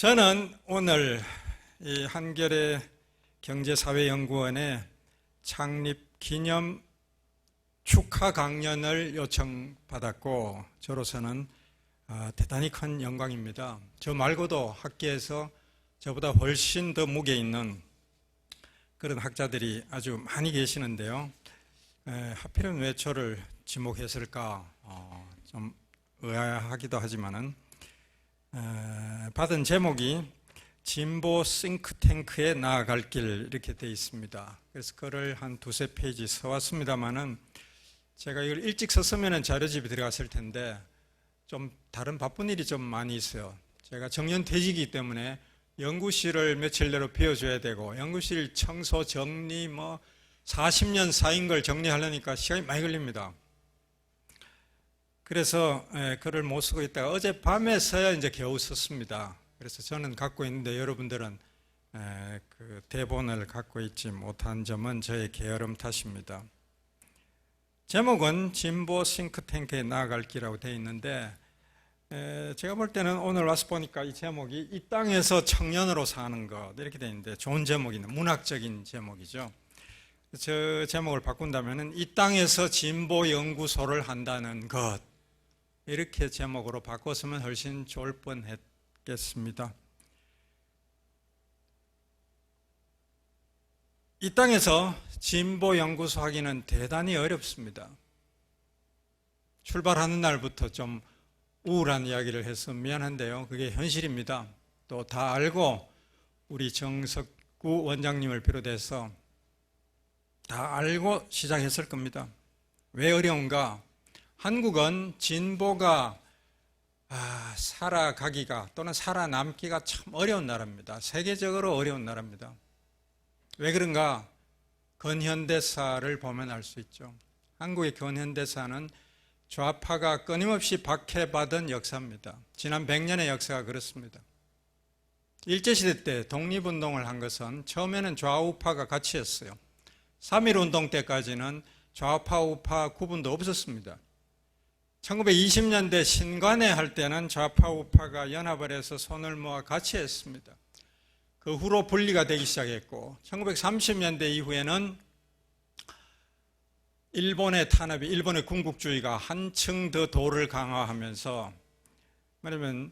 저는 오늘 이 한겨레 경제사회연구원의 창립 기념 축하 강연을 요청받았고 저로서는 대단히 큰 영광입니다. 저 말고도 학계에서 저보다 훨씬 더 무게 있는 그런 학자들이 아주 많이 계시는데요. 하필은 왜 저를 지목했을까 좀 의아하기도 하지만은 받은 제목이 진보 싱크탱크에 나아갈 길 이렇게 되어 있습니다. 그래서 그걸 한 두세 페이지 써왔습니다만은 제가 이걸 일찍 썼으면 자료집에 들어갔을 텐데 좀 다른 바쁜 일이 좀 많이 있어요. 제가 정년퇴직이기 때문에 연구실을 며칠 내로 비워줘야 되고 연구실 청소 정리 40년 쌓인 걸 정리하려니까 시간이 많이 걸립니다. 그래서 글을 못 쓰고 있다가 어젯밤에서야 이제 겨우 썼습니다. 그래서 저는 갖고 있는데 여러분들은 그 대본을 갖고 있지 못한 점은 저의 게으름 탓입니다. 제목은 진보 싱크탱크에 나아갈 길이라고 되어 있는데 제가 볼 때는 오늘 와서 보니까 이 제목이 이 땅에서 청년으로 사는 것 이렇게 되어 있는데 좋은 제목이네. 문학적인 제목이죠. 저 제목을 바꾼다면 이 땅에서 진보 연구소를 한다는 것 이렇게 제목으로 바꿨으면 훨씬 좋을 뻔했겠습니다. 이 땅에서 진보 연구소 하기는 대단히 어렵습니다. 출발하는 날부터 좀 우울한 이야기를 해서 미안한데요. 그게 현실입니다. 또 다 알고 우리 정석구 원장님을 비롯해서 다 알고 시작했을 겁니다. 왜 어려운가? 한국은 진보가 살아가기가 또는 살아남기가 참 어려운 나라입니다. 세계적으로 어려운 나라입니다. 왜 그런가? 근현대사를 보면 알 수 있죠. 한국의 근현대사는 좌파가 끊임없이 박해받은 역사입니다. 지난 100년의 역사가 그렇습니다. 일제시대 때 독립운동을 한 것은 처음에는 좌우파가 같이 했어요. 3.1운동 때까지는 좌파 우파 구분도 없었습니다. 1920년대 신관에 할 때는 좌파 우파가 연합을 해서 손을 모아 같이 했습니다. 그 후로 분리가 되기 시작했고 1930년대 이후에는 일본의 탄압이 일본의 군국주의가 한층 더 도를 강화하면서 말하면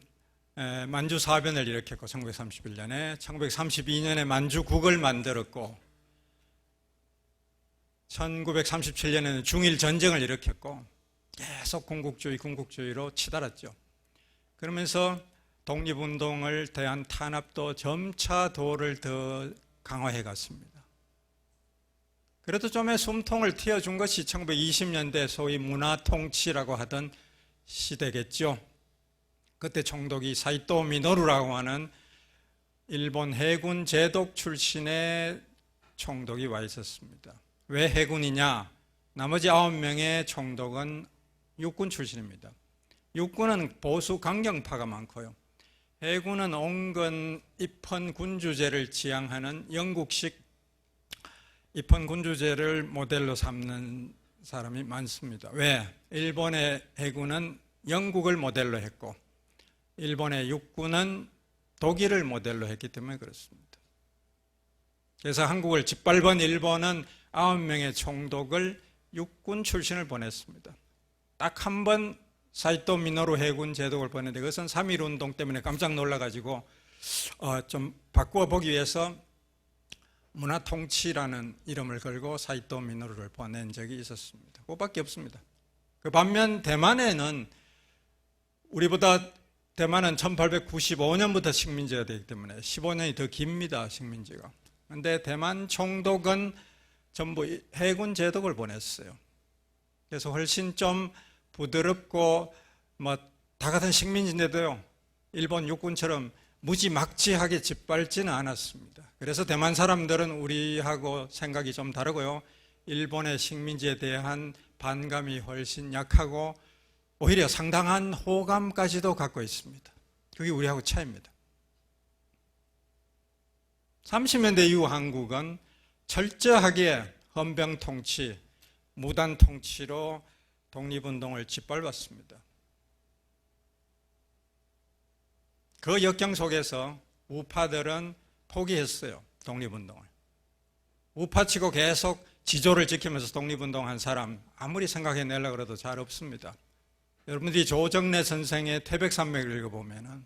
만주사변을 일으켰고 1931년에 1932년에 만주국을 만들었고 1937년에는 중일전쟁을 일으켰고 계속 군국주의로 치달았죠. 그러면서 독립운동을 대한 탄압도 점차 도를 더 강화해 갔습니다. 그래도 좀의 숨통을 틔워준 것이 1920년대 소위 문화통치라고 하던 시대겠죠. 그때 총독이 사이토 미노루라고 하는 일본 해군 제독 출신의 총독이 와 있었습니다. 왜 해군이냐? 나머지 9명의 총독은 육군 출신입니다. 육군은 보수 강경파가 많고요. 해군은 온건 입헌 군주제를 지향하는 영국식 입헌 군주제를 모델로 삼는 사람이 많습니다. 왜? 일본의 해군은 영국을 모델로 했고 일본의 육군은 독일을 모델로 했기 때문에 그렇습니다. 그래서 한국을 짓밟은 일본은 9명의 총독을 육군 출신을 보냈습니다. 딱 한 번 사이토 미노루 해군 제독을 보냈는데 그것은 3.1운동 때문에 깜짝 놀라가지고 좀 바꾸어 보기 위해서 문화통치라는 이름을 걸고 사이토 미노루를 보낸 적이 있었습니다. 그거밖에 없습니다. 그 반면 대만에는 우리보다 대만은 1895년부터 식민지가 되기 때문에 15년이 더 깁니다. 식민지가. 그런데 대만 총독은 전부 해군 제독을 보냈어요. 그래서 훨씬 좀 부드럽고 다 같은 식민지인데도요 일본 육군처럼 무지막지하게 짓밟지는 않았습니다. 그래서 대만 사람들은 우리하고 생각이 좀 다르고요 일본의 식민지에 대한 반감이 훨씬 약하고 오히려 상당한 호감까지도 갖고 있습니다. 그게 우리하고 차이입니다. 30년대 이후 한국은 철저하게 헌병통치, 무단통치로 독립운동을 짓밟았습니다. 그 역경 속에서 우파들은 포기했어요. 독립운동을. 우파치고 계속 지조를 지키면서 독립운동한 사람 아무리 생각해내려고 해도 잘 없습니다. 여러분들이 조정래 선생의 태백산맥을 읽어보면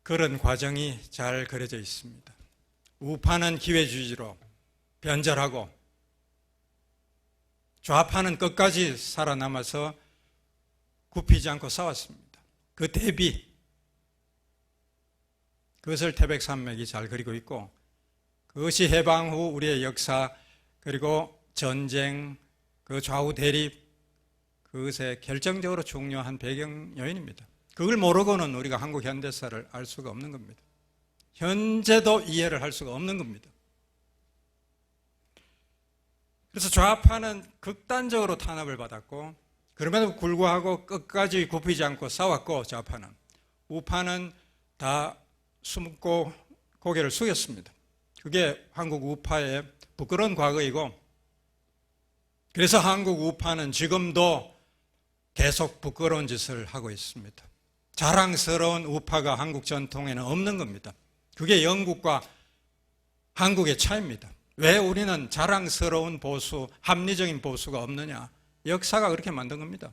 그런 과정이 잘 그려져 있습니다. 우파는 기회주의로 변절하고 좌파는 끝까지 살아남아서 굽히지 않고 싸웠습니다. 그 대비, 그것을 태백산맥이 잘 그리고 있고, 그것이 해방 후 우리의 역사, 그리고 전쟁, 그 좌우 대립, 그것에 결정적으로 중요한 배경 요인입니다. 그걸 모르고는 우리가 한국 현대사를 알 수가 없는 겁니다. 현재도 이해를 할 수가 없는 겁니다. 그래서 좌파는 극단적으로 탄압을 받았고, 그럼에도 불구하고 끝까지 굽히지 않고 싸웠고, 좌파는. 우파는 다 숨고 고개를 숙였습니다. 그게 한국 우파의 부끄러운 과거이고, 그래서 한국 우파는 지금도 계속 부끄러운 짓을 하고 있습니다. 자랑스러운 우파가 한국 전통에는 없는 겁니다. 그게 영국과 한국의 차이입니다. 왜 우리는 자랑스러운 보수, 합리적인 보수가 없느냐? 역사가 그렇게 만든 겁니다.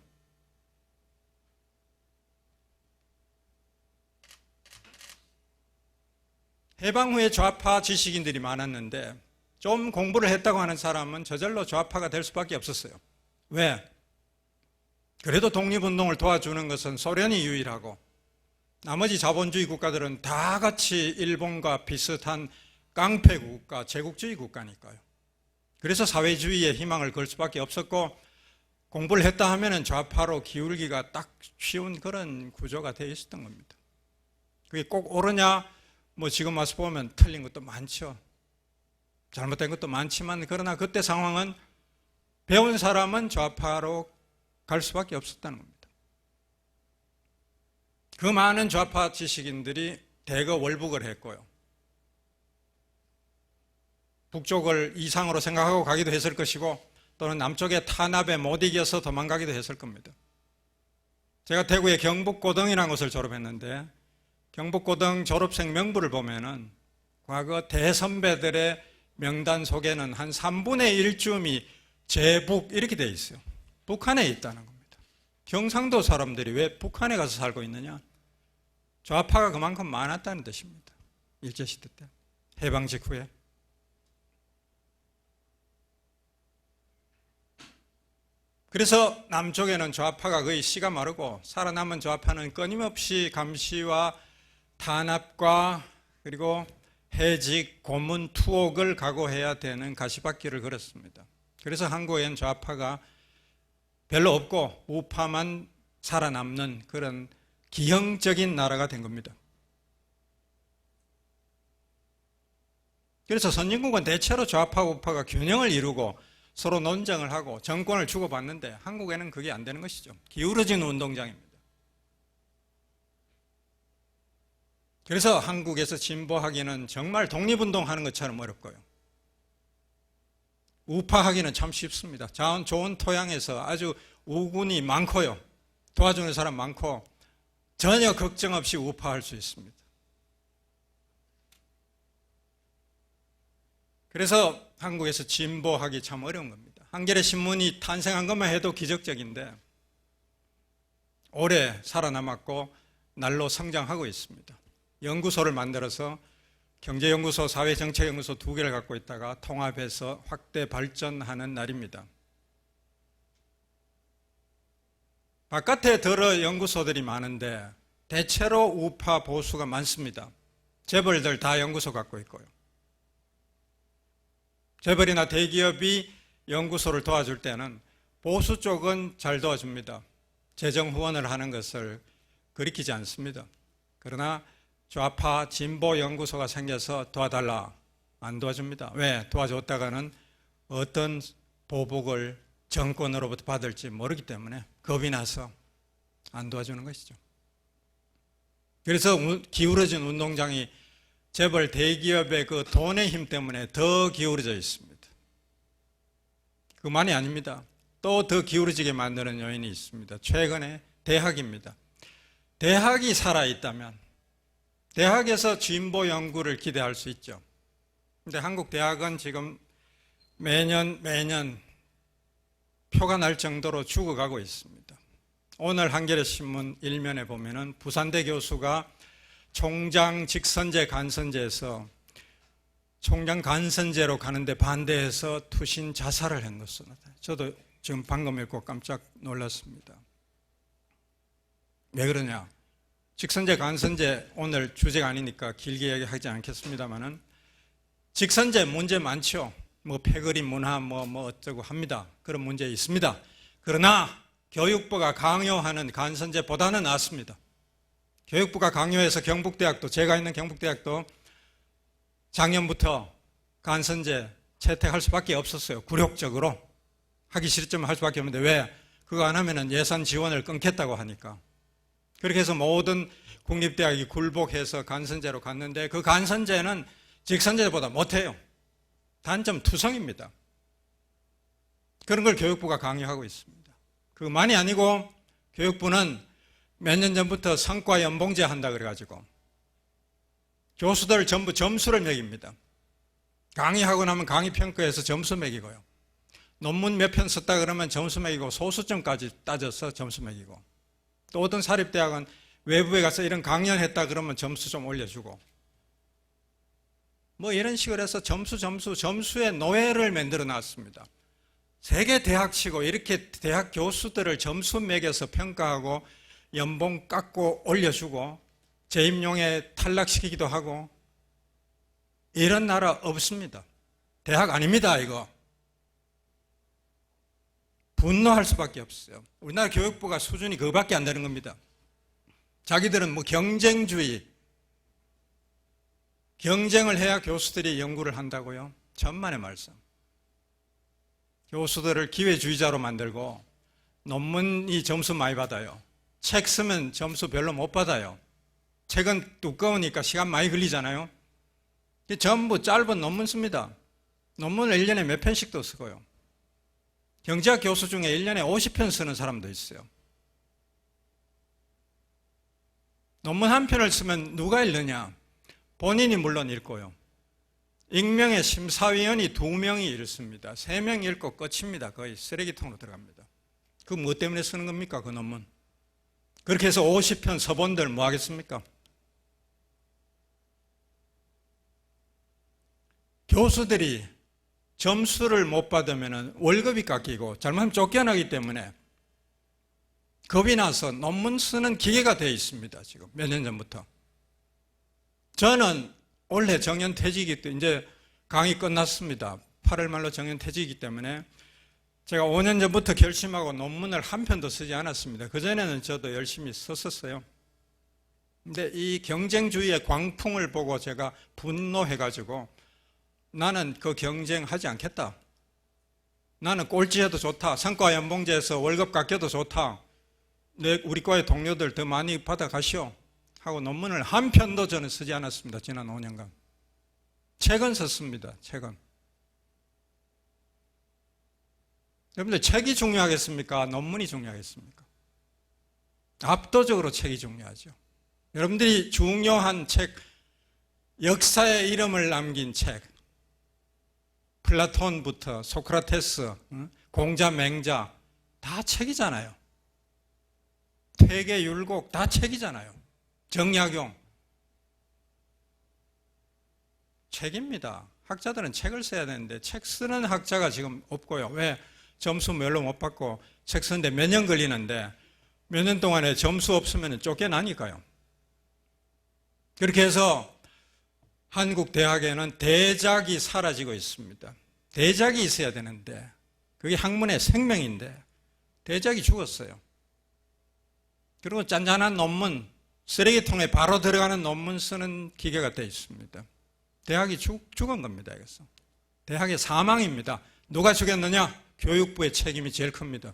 해방 후에 좌파 지식인들이 많았는데 좀 공부를 했다고 하는 사람은 저절로 좌파가 될 수밖에 없었어요. 왜? 그래도 독립운동을 도와주는 것은 소련이 유일하고 나머지 자본주의 국가들은 다 같이 일본과 비슷한 깡패 국가, 제국주의 국가니까요. 그래서 사회주의에 희망을 걸 수밖에 없었고, 공부를 했다 하면은 좌파로 기울기가 딱 쉬운 그런 구조가 되어 있었던 겁니다. 그게 꼭 옳으냐? 뭐 지금 와서 보면 틀린 것도 많죠. 잘못된 것도 많지만, 그러나 그때 상황은 배운 사람은 좌파로 갈 수밖에 없었다는 겁니다. 그 많은 좌파 지식인들이 대거 월북을 했고요. 북쪽을 이상으로 생각하고 가기도 했을 것이고, 또는 남쪽의 탄압에 못 이겨서 도망가기도 했을 겁니다. 제가 대구의 경북고등이라는 곳을 졸업했는데, 경북고등 졸업생 명부를 보면은 과거 대선배들의 명단 속에는 한 3분의 1쯤이 제북 이렇게 돼 있어요. 북한에 있다는 겁니다. 경상도 사람들이 왜 북한에 가서 살고 있느냐? 좌파가 그만큼 많았다는 뜻입니다. 일제시대 때, 해방 직후에. 그래서 남쪽에는 좌파가 거의 씨가 마르고, 살아남은 좌파는 끊임없이 감시와 탄압과 그리고 해직, 고문, 투옥을 각오해야 되는 가시밭길을 걸었습니다. 그래서 한국엔 좌파가 별로 없고 우파만 살아남는 그런 기형적인 나라가 된 겁니다. 그래서 선진국은 대체로 좌파, 우파가 균형을 이루고 서로 논쟁을 하고 정권을 주고받는데, 한국에는 그게 안 되는 것이죠. 기울어진 운동장입니다. 그래서 한국에서 진보하기는 정말 독립운동하는 것처럼 어렵고요. 우파하기는 참 쉽습니다. 좋은 토양에서 아주 우군이 많고요. 도와주는 사람 많고 전혀 걱정 없이 우파할 수 있습니다. 그래서 한국에서 진보하기 참 어려운 겁니다. 한겨레 신문이 탄생한 것만 해도 기적적인데 오래 살아남았고 날로 성장하고 있습니다. 연구소를 만들어서 경제연구소, 사회정책연구소 2개를 갖고 있다가 통합해서 확대 발전하는 날입니다. 바깥에 들어 연구소들이 많은데 대체로 우파 보수가 많습니다. 재벌들 다 연구소 갖고 있고요. 재벌이나 대기업이 연구소를 도와줄 때는 보수 쪽은 잘 도와줍니다. 재정 후원을 하는 것을 거리키지 않습니다. 그러나 좌파 진보 연구소가 생겨서 도와달라, 안 도와줍니다. 왜? 도와줬다가는 어떤 보복을 정권으로부터 받을지 모르기 때문에 겁이 나서 안 도와주는 것이죠. 그래서 기울어진 운동장이 재벌 대기업의 그 돈의 힘 때문에 더 기울어져 있습니다. 그만이 아닙니다. 또 더 기울어지게 만드는 요인이 있습니다. 최근에 대학입니다. 대학이 살아있다면 대학에서 진보 연구를 기대할 수 있죠. 근데 한국 대학은 지금 매년 표가 날 정도로 죽어가고 있습니다. 오늘 한겨레 신문 일면에 보면은 부산대 교수가 총장 직선제 간선제에서 총장 간선제로 가는데 반대해서 투신 자살을 한 것으로 나타나요. 저도 지금 방금 읽고 깜짝 놀랐습니다. 왜 그러냐? 직선제 간선제 오늘 주제가 아니니까 길게 얘기하지 않겠습니다만은 직선제 문제 많죠. 뭐 패거리 문화 뭐 어쩌고 합니다. 그런 문제 있습니다. 그러나 교육부가 강요하는 간선제보다는 낫습니다. 교육부가 강요해서 경북대학도, 제가 있는 경북대학도 작년부터 간선제 채택할 수밖에 없었어요. 굴욕적으로 하기 싫지만 할 수밖에 없는데 왜? 그거 안 하면은 예산 지원을 끊겠다고 하니까. 그렇게 해서 모든 국립대학이 굴복해서 간선제로 갔는데 그 간선제는 직선제보다 못해요. 단점 투성입니다. 그런 걸 교육부가 강요하고 있습니다. 그것만이 아니고 교육부는 몇 년 전부터 성과 연봉제 한다 그래가지고 교수들 전부 점수를 매깁니다. 강의하고 나면 강의 평가에서 점수 매기고요. 논문 몇 편 썼다 그러면 점수 매기고 소수점까지 따져서 점수 매기고 또 어떤 사립대학은 외부에 가서 이런 강연했다 그러면 점수 좀 올려주고 뭐 이런 식으로 해서 점수의 노예를 만들어 놨습니다. 세계 대학치고 이렇게 대학 교수들을 점수 매겨서 평가하고 연봉 깎고 올려주고 재임용에 탈락시키기도 하고 이런 나라 없습니다. 대학 아닙니다, 이거. 분노할 수밖에 없어요. 우리나라 교육부가 수준이 그거밖에 안 되는 겁니다. 자기들은 뭐 경쟁주의, 경쟁을 해야 교수들이 연구를 한다고요? 천만의 말씀. 교수들을 기회주의자로 만들고 논문이 점수 많이 받아요. 책 쓰면 점수 별로 못 받아요. 책은 두꺼우니까 시간 많이 걸리잖아요. 전부 짧은 논문 씁니다. 논문을 1년에 몇 편씩도 쓰고요. 경제학 교수 중에 1년에 50편 쓰는 사람도 있어요. 논문 한 편을 쓰면 누가 읽느냐? 본인이 물론 읽고요. 익명의 심사위원이 2명이 읽습니다. 3명이 읽고 끝입니다. 거의 쓰레기통으로 들어갑니다. 그 뭐 때문에 쓰는 겁니까? 그 논문. 그렇게 해서 50편 서본들 뭐 하겠습니까? 교수들이 점수를 못 받으면 월급이 깎이고 잘못하면 쫓겨나기 때문에 겁이 나서 논문 쓰는 기계가 되어 있습니다. 지금 몇 년 전부터. 저는 올해 정년퇴직이기 때문에 이제 강의 끝났습니다. 8월 말로 정년퇴직이기 때문에 제가 5년 전부터 결심하고 논문을 한 편도 쓰지 않았습니다. 그전에는 저도 열심히 썼었어요. 근데 이 경쟁주의의 광풍을 보고 제가 분노해가지고 나는 그 경쟁하지 않겠다. 나는 꼴찌해도 좋다. 성과연봉제에서 월급 깎여도 좋다. 우리 과의 동료들 더 많이 받아가시오. 하고 논문을 한 편도 저는 쓰지 않았습니다. 지난 5년간. 책은 썼습니다. 책은. 여러분들 책이 중요하겠습니까? 논문이 중요하겠습니까? 압도적으로 책이 중요하죠. 여러분들이 중요한 책, 역사의 이름을 남긴 책, 플라톤부터 소크라테스, 공자, 맹자 다 책이잖아요. 퇴계, 율곡 다 책이잖아요. 정약용 책입니다. 학자들은 책을 써야 되는데 책 쓰는 학자가 지금 없고요. 왜? 점수 별로 못 받고 책 쓰는데 몇 년 걸리는데 몇 년 동안에 점수 없으면 쫓겨나니까요. 그렇게 해서 한국 대학에는 대작이 사라지고 있습니다. 대작이 있어야 되는데 그게 학문의 생명인데 대작이 죽었어요. 그리고 짠짠한 논문, 쓰레기통에 바로 들어가는 논문 쓰는 기계가 되어 있습니다. 대학이 죽은 겁니다. 그래서 대학의 사망입니다. 누가 죽였느냐? 교육부의 책임이 제일 큽니다.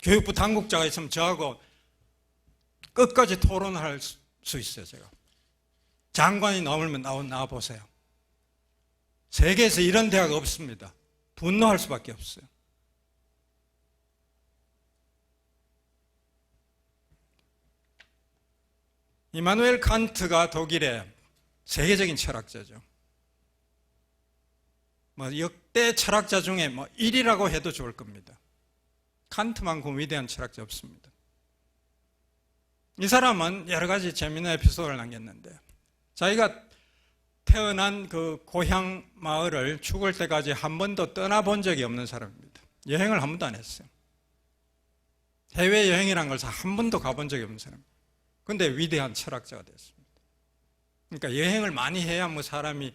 교육부 당국자가 있으면 저하고 끝까지 토론할 수 있어요. 제가 장관이 나오면 나와보세요. 세계에서 이런 대학 없습니다. 분노할 수밖에 없어요. 이마누엘 칸트가 독일의 세계적인 철학자죠. 역대 철학자 중에 1위라고 해도 좋을 겁니다. 칸트만큼 위대한 철학자 없습니다. 이 사람은 여러 가지 재미있는 에피소드를 남겼는데, 자기가 태어난 그 고향 마을을 죽을 때까지 한 번도 떠나본 적이 없는 사람입니다. 여행을 한 번도 안 했어요. 해외여행이라는 걸 한 번도 가본 적이 없는 사람. 근데 위대한 철학자가 됐습니다. 그러니까 여행을 많이 해야 사람이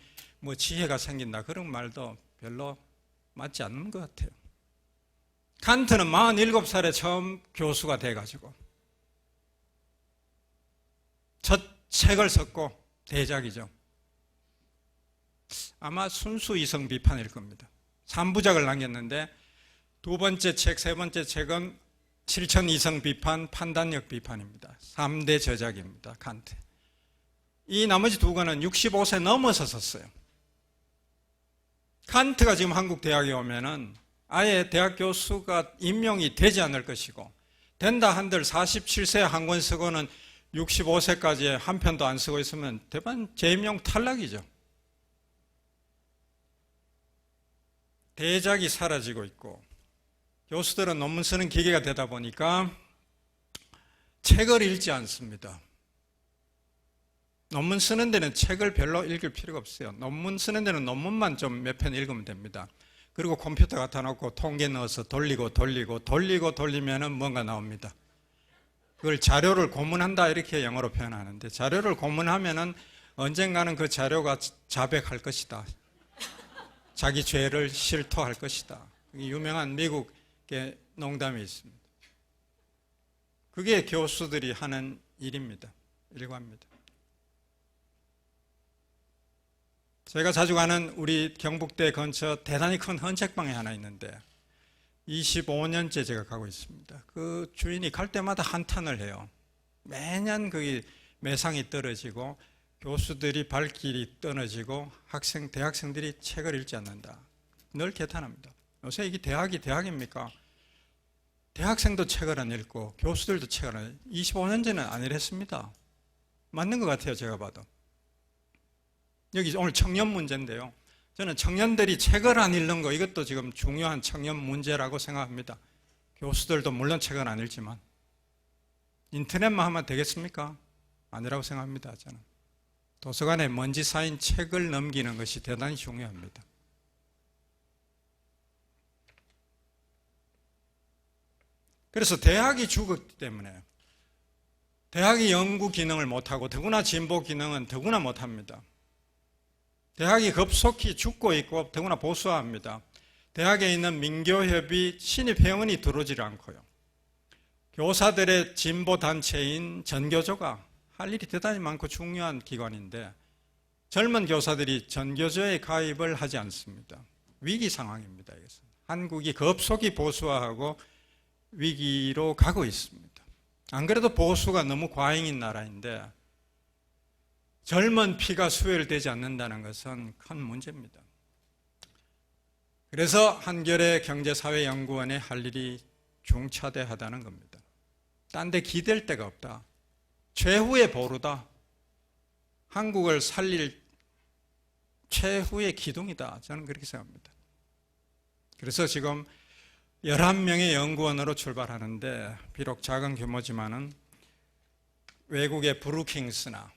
지혜가 생긴다, 그런 말도 별로 맞지 않는 것 같아요. 칸트는 47살에 처음 교수가 돼가지고 첫 책을 썼고, 대작이죠. 아마 순수 이성 비판일 겁니다. 3부작을 남겼는데 두 번째 책, 세 번째 책은 실천 이성 비판, 판단력 비판입니다. 3대 저작입니다. 칸트. 이 나머지 두 권은 65세 넘어서 썼어요. 칸트가 지금 한국 대학에 오면은 아예 대학 교수가 임명이 되지 않을 것이고, 된다 한들 47세 한 권 쓰고는 65세까지 한 편도 안 쓰고 있으면 대반 재임용 탈락이죠. 대작이 사라지고 있고, 교수들은 논문 쓰는 기계가 되다 보니까 책을 읽지 않습니다. 논문 쓰는 데는 책을 별로 읽을 필요가 없어요. 논문 쓰는 데는 논문만 좀 몇 편 읽으면 됩니다. 그리고 컴퓨터 갖다 놓고 통계 넣어서 돌리면은 뭔가 나옵니다. 그걸 자료를 고문한다, 이렇게 영어로 표현하는데, 자료를 고문하면은 언젠가는 그 자료가 자백할 것이다. 자기 죄를 실토할 것이다. 유명한 미국의 농담이 있습니다. 그게 교수들이 하는 일입니다. 일과입니다. 제가 자주 가는 우리 경북대 근처 대단히 큰 헌책방이 하나 있는데 25년째 제가 가고 있습니다. 그 주인이 갈 때마다 한탄을 해요. 매년 거기 매상이 떨어지고 교수들이 발길이 떨어지고 대학생들이 책을 읽지 않는다. 늘 개탄합니다. 요새 이게 대학입니까? 대학생도 책을 안 읽고 교수들도 책을 안 읽고 25년 전에는 아니랬습니다. 맞는 것 같아요, 제가 봐도. 여기 오늘 청년 문제인데요. 저는 청년들이 책을 안 읽는 거, 이것도 지금 중요한 청년 문제라고 생각합니다. 교수들도 물론 책을 안 읽지만 인터넷만 하면 되겠습니까? 아니라고 생각합니다, 저는. 도서관에 먼지 쌓인 책을 넘기는 것이 대단히 중요합니다. 그래서 대학이 죽었기 때문에, 대학이 연구 기능을 못하고 더구나 진보 기능은 더구나 못합니다. 대학이 급속히 죽고 있고 더구나 보수화합니다. 대학에 있는 민교협이 신입회원이 들어오질 않고요. 교사들의 진보 단체인 전교조가 할 일이 대단히 많고 중요한 기관인데 젊은 교사들이 전교조에 가입을 하지 않습니다. 위기 상황입니다. 이것은. 한국이 급속히 보수화하고 위기로 가고 있습니다. 안 그래도 보수가 너무 과잉인 나라인데 젊은 피가 수혈되지 않는다는 것은 큰 문제입니다. 그래서 한겨레 경제사회연구원의 할 일이 중차대하다는 겁니다. 딴 데 기댈 데가 없다. 최후의 보루다. 한국을 살릴 최후의 기둥이다. 저는 그렇게 생각합니다. 그래서 지금 11명의 연구원으로 출발하는데, 비록 작은 규모지만은 외국의 브루킹스나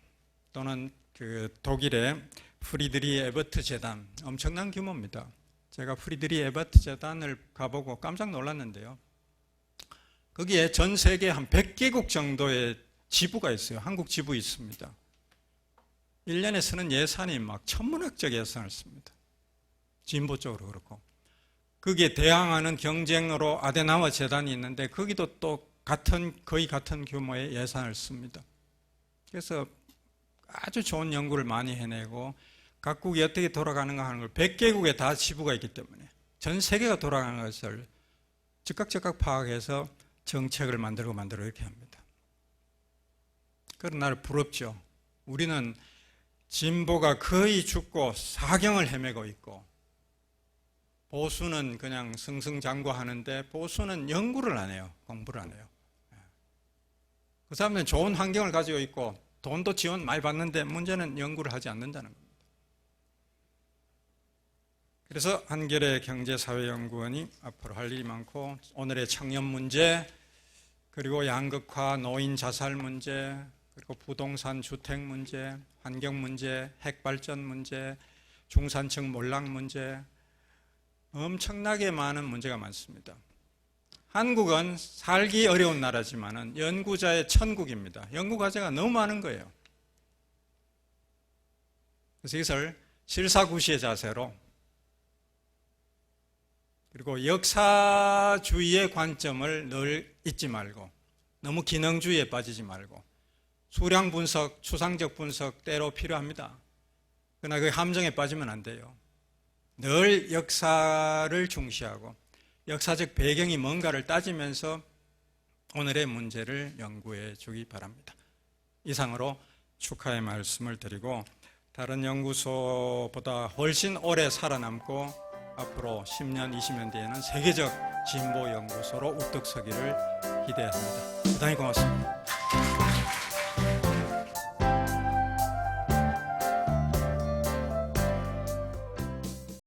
또는 그 독일의 프리드리 에버트 재단, 엄청난 규모입니다. 제가 프리드리 에버트 재단을 가보고 깜짝 놀랐는데요. 거기에 전 세계 한 100개국 정도의 지부가 있어요. 한국 지부 있습니다. 1년에 쓰는 예산이 막 천문학적 예산을 씁니다. 진보 쪽으로 그렇고. 거기에 대항하는 경쟁으로 아데나워 재단이 있는데 거기도 또 거의 같은 규모의 예산을 씁니다. 그래서 아주 좋은 연구를 많이 해내고 각국이 어떻게 돌아가는가 하는 걸 100개국에 다 지부가 있기 때문에 전 세계가 돌아가는 것을 즉각 파악해서 정책을 만들고 이렇게 합니다. 그런 나를 부럽죠. 우리는 진보가 거의 죽고 사경을 헤매고 있고 보수는 그냥 승승장구하는데 보수는 연구를 안 해요. 공부를 안 해요. 그 사람들은 좋은 환경을 가지고 있고 돈도 지원 많이 받는데 문제는 연구를 하지 않는다는 겁니다. 그래서 한겨레 경제사회연구원이 앞으로 할 일이 많고, 오늘의 청년 문제, 그리고 양극화, 노인 자살 문제, 그리고 부동산 주택 문제, 환경 문제, 핵발전 문제, 중산층 몰락 문제, 엄청나게 많은 문제가 많습니다. 한국은 살기 어려운 나라지만은 연구자의 천국입니다. 연구 과제가 너무 많은 거예요. 그래서 이것을 실사구시의 자세로, 그리고 역사주의의 관점을 늘 잊지 말고, 너무 기능주의에 빠지지 말고, 수량 분석, 추상적 분석 때로 필요합니다. 그러나 그 함정에 빠지면 안 돼요. 늘 역사를 중시하고 역사적 배경이 뭔가를 따지면서 오늘의 문제를 연구해 주기 바랍니다. 이상으로 축하의 말씀을 드리고, 다른 연구소보다 훨씬 오래 살아남고 앞으로 10년, 20년 뒤에는 세계적 진보 연구소로 우뚝 서기를 기대합니다. 대단히 고맙습니다.